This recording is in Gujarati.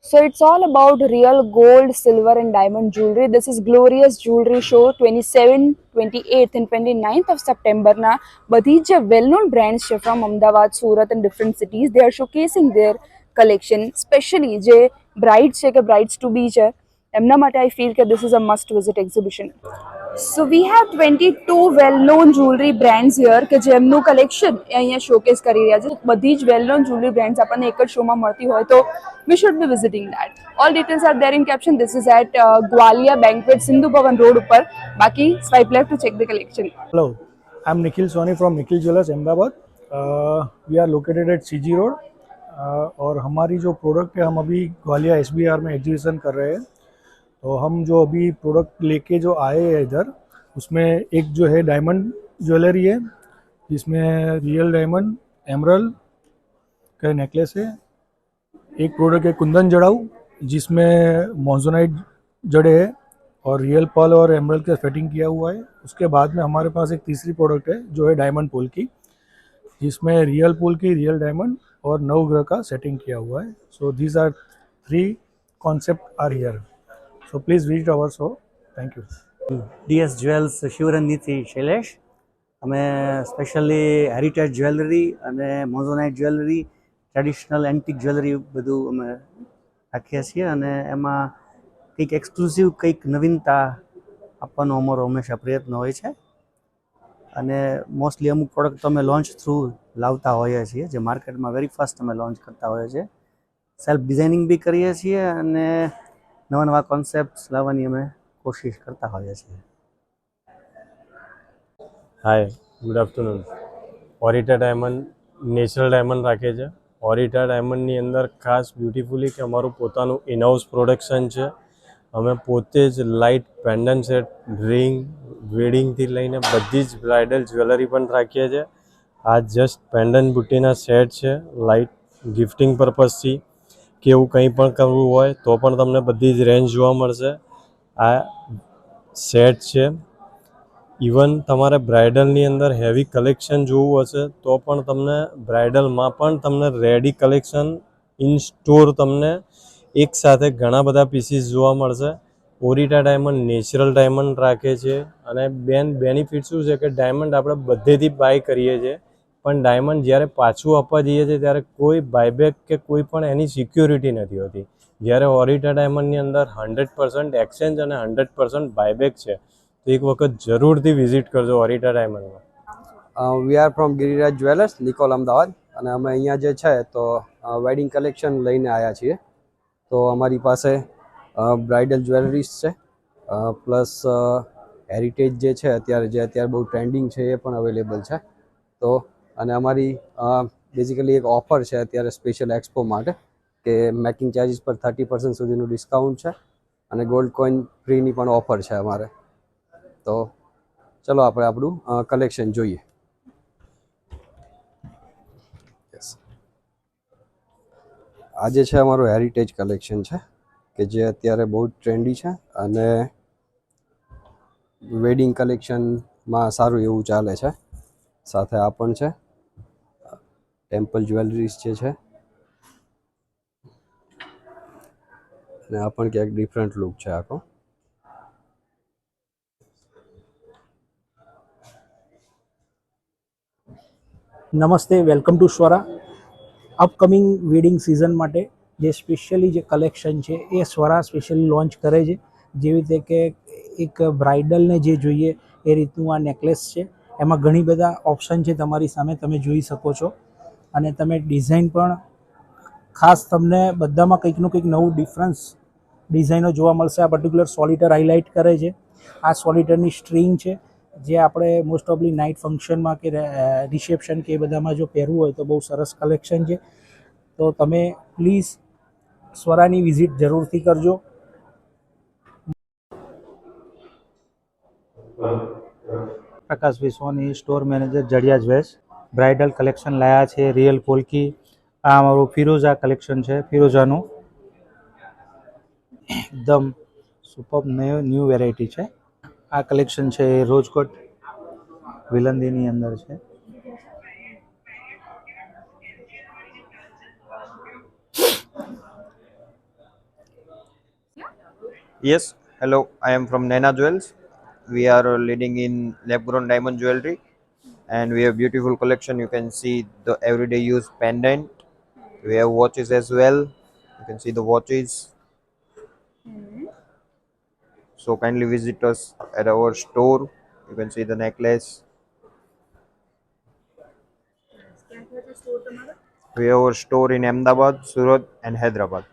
So it's all about real gold, silver and diamond jewelry. This is Glorious Jewelry Show 27, 28th and 29th of September na બધી જ well-known brands છે from Ahmedabad, Surat and different cities. They are showcasing their collection. Especially જે brides છે કે brides to be છે એમના માટે I feel કે this is a must visit exhibition. So we have 22 well-known jewelry brands here કે જેમનું collection અહીંયા showcase કરી રહ્યા છે. બધી જ well-known jewelry brands આપણને એક જ શોમાં મળતી હોય તો we should be visiting that. All details are there in caption. This is at Gwalia Banquet, Sindhu Bhavan Road ઉપર. બાકી swipe left to check the collection. Hello, I'm Nikhil Soni from Nikhil Jewellers, Ahmedabad. We are located at CG Road. और हमारी जो प्रोडक्ट है हम अभी ग्वालिया SBR में एग्जीबिशन कर रहे हैं। तो हम जो अभी प्रोडक्ट लेके जो आए हैं इधर, उसमें एक जो है डायमंड ज्वेलरी है जिसमें रियल डायमंड एमरल्ड का नेकलेस है। एक प्रोडक्ट है कुंदन जड़ाऊ जिसमें मोजोनाइट जड़े है और रियल पर्ल और एमरल्ड का फिटिंग किया हुआ है। उसके बाद में हमारे पास एक तीसरी प्रोडक्ट है जो है डायमंड पोल की, जिसमें रियल पोल की, रियल डायमंड और नवग्रह का सेटिंग किया हुआ है। So these are 3 concept are here. So please visit our show. Thank you. DS jewels શિવરંગીથી શૈલેષ. અમે સ્પેશિયલી હેરિટેજ જ્વેલરી અને moissanite jewellery, traditional antique jewellery બધું અમે રાખીએ છીએ અને એમાં કંઈક એક્સક્લુઝિવ કંઈક નવીનતા આપવાનો અમારો હંમેશા પ્રયત્ન હોય છે અને મોસ્ટલી અમુક પ્રોડક્ટ તો અમે લોન્ચ થ્રુ લાવતા હોઈએ છીએ જે માર્કેટમાં વેરી ફાસ્ટ અમે લોન્ચ કરતા હોઈએ છીએ. સેલ્ફ ડિઝાઇનિંગ બી કરીએ છીએ અને નવા નવા કોન્સેપ્ટ્સ લાવવાની અમે કોશિશ કરતા હોઈએ છીએ. Hi, good afternoon. Orita diamond natural diamond રાખે છે. ઓરિટા ડાયમંડની અંદર ખાસ બ્યુટિફુલી કે અમારું પોતાનું ઇનહાઉસ પ્રોડક્શન છે. અમે પોતે જ લાઇટ પેન્ડન્ટ સેટ, રિંગ, વેડિંગથી લઈને બધી જ બ્રાઇડલ જ્વેલરી પણ રાખીએ છીએ. આ જસ્ટ પેન્ડન્ટ બુટ્ટીના સેટ છે, લાઇટ ગિફ્ટિંગ પર્પઝથી કે એવું કંઈ પણ કરવું હોય તો પણ તમને બધી જ રેન્જ જોવા મળશે. આ સેટ છે. ઇવન તમારે બ્રાઇડલની અંદર હેવી કલેક્શન જોવું હશે તો પણ તમને બ્રાઇડલમાં પણ તમને રેડી કલેક્શન ઇન સ્ટોર તમને એકસાથે ઘણા બધા પીસીસ જોવા મળશે. ઓરિટા ડાયમંડ નેચરલ ડાયમંડ રાખે છે અને બેનિફિટ શું છે કે ડાયમંડ આપણે બધેથી બાય કરીએ છીએ પણ ડાયમંડ જ્યારે પાછું આપવા જઈએ છીએ ત્યારે કોઈ બાયબેક કે કોઈ પણ એની સિક્યોરિટી નથી હોતી. જ્યારે ઓરિટા ડાયમંડની અંદર 100% એક્સચેન્જ અને 100% બાયબેક છે. તો એક વખત જરૂરથી વિઝિટ કરજો ઓરિટા ડાયમંડમાં. We are from Giriraj jewellers, Nikol, Ahmedabad. અને અમે અહીંયા જે છે તો વેડિંગ કલેક્શન લઈને આવ્યા છીએ. તો અમારી પાસે બ્રાઇડલ જ્વેલરીઝ છે પ્લસ હેરિટેજ જે છે અત્યારે બહુ ટ્રેન્ડિંગ છે એ પણ અવેલેબલ છે. તો અને અમારી બેઝિકલી એક ઓફર છે અત્યારે સ્પેશિયલ એક્સપો માટે કે મેકિંગ ચાર્જીસ પર 30% સુધીનું ડિસ્કાઉન્ટ છે અને ગોલ્ડ કોઈન ફ્રીની પણ ઓફર છે અમારે. તો ચલો આપણે આપણું કલેક્શન જોઈએ. આજે છે અમારું હેરિટેજ કલેક્શન છે કે જે અત્યારે બહુ ટ્રેન્ડી છે અને વેડિંગ કલેક્શનમાં સારું એવું ચાલે છે. સાથે આ પણ છે ટેમ્પલ જ્વેલરીઝ જે છે અને આ પણ ક્યાંક ડિફરન્ટ લુક છે આખો. નમસ્તે, welcome to Swara. Upcoming wedding season માટે જે સ્પેશિયલી જે કલેક્શન છે એ સ્વરા સ્પેશિયલી લોન્ચ કરે છે. જેવી રીતે કે એક બ્રાઇડલને જે જોઈએ એ રીતનું આ નેકલેસ છે. એમાં ઘણી બધા ઓપ્શન છે તમારી સામે, તમે જોઈ શકો છો. અને તમે ડિઝાઇન પણ ખાસ તમને બધામાં કંઈકનું કંઈક નવું ડિફરન્સ ડિઝાઇનો જોવા મળશે. આ પર્ટિક્યુલર સોલિટર હાઇલાઇટ કરે છે. આ સોલિટરની સ્ટ્રિંગ છે જે આપણે મોસ્ટ ઓફલી નાઇટ ફંક્શનમાં કે રિસેપ્શન કે એ બધામાં જો પહેરવું હોય તો બહુ સરસ કલેક્શન છે. તો તમે પ્લીઝ સ્વરાની વિઝિટ જરૂરથી કરજો. Prakashbhai Soni, store manager, Jadiya jewels. Bridal collection લાયા છે, રિયલ પોલકી. આ અમારું ફિરોઝા કલેક્શન છે, ફિરોઝાનું એકદમ સુપર ન્યૂ વેરાયટી છે. આ કલેક્શન છે એ રોજકોટ વિલંદીની અંદર છે. Yes, hello. I am from Naina Jewels. We are leading in lab-grown diamond jewelry, and we have beautiful collection. You can see the everyday use pendant. We have watches as well. You can see the watches. So kindly visit us at our store. You can see the necklace. We have our store in Ahmedabad, Surat, and Hyderabad.